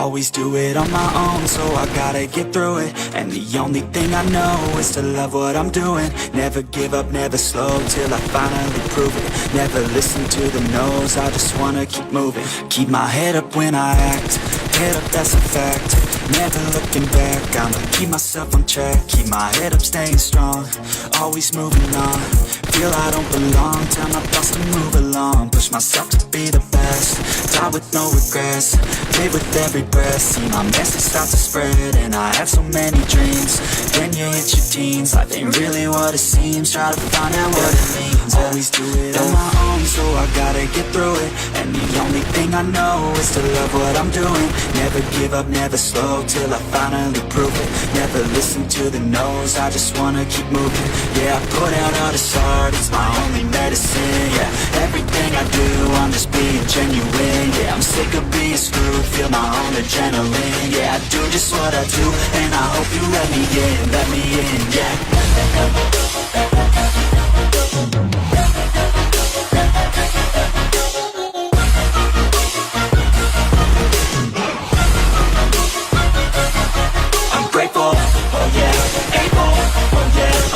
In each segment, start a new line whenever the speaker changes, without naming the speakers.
Always do it on my own, so I gotta get through it. And the only thing I know is to love what I'm doing. Never give up, never slow, till I finally prove it. Never listen to the no's, I just wanna keep moving. Keep my head up when I act, head up, that's a fact. Never looking back, I'ma keep myself on track. Keep my head up, staying strong, always moving on. Feel I don't belong, tell my thoughts to move along. Push myself to be the best, die with no regrets. Live with every breath, see my message start to spread. And I have so many dreams, then you hit your teens. Life ain't really what it seems, try to find out what it means. Always do it on my own, so I gotta get through it. And the only thing I know is to love what I'm doing. Never give up, never slow, till I finally prove it. Never listen to the no's, I just wanna keep moving. Yeah, I put out all this art, it's my only medicine. Yeah, everything I do, I'm just being genuine. Yeah, I'm sick of being screwed, feel my own adrenaline. Yeah, I do just what I do, and I hope you let me in, yeah.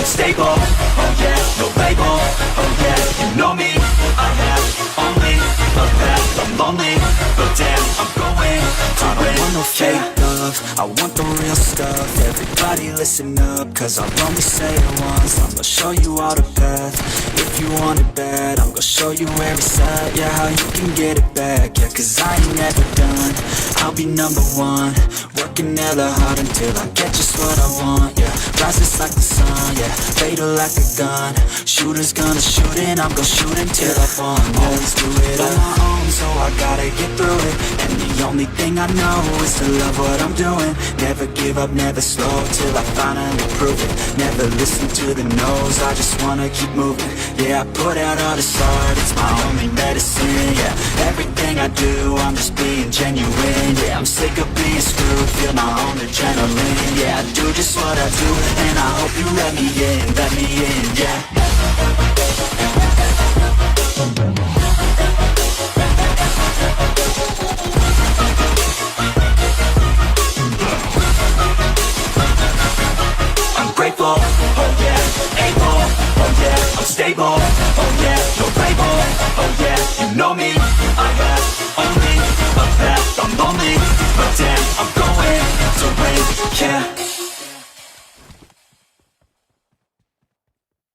Stable, oh yeah, no label, oh yeah, you know me. I have only a path, I'm lonely, but damn, I'm going to win. I don't want no fake love, I want the real stuff. Everybody listen up, cause I'll only say it once. I'm gonna show you all the path, if you want it bad. I'm gonna show you every side, yeah, how you can get it back. Yeah, cause I ain't never done, I'll be number one. Working hella hard until I get just what I want, yeah. Rises like the sun, yeah, fatal like a gun. Shooter's gonna shoot and I'm gonna shoot until I fall. Always do it on my own, so I gotta get through it. And the only thing I know is to love what I'm doing. Never give up, never slow, till I finally prove it. Never listen to the no's, I just wanna keep moving. Yeah, I put out all this art, it's my only medicine. Yeah, everything I do, I'm just being genuine. Yeah, I'm sick of being screwed, feel my own adrenaline. Yeah, I do just what I do, and I hope you let me in, yeah. I'm grateful, oh yeah, able, oh yeah, I'm stable,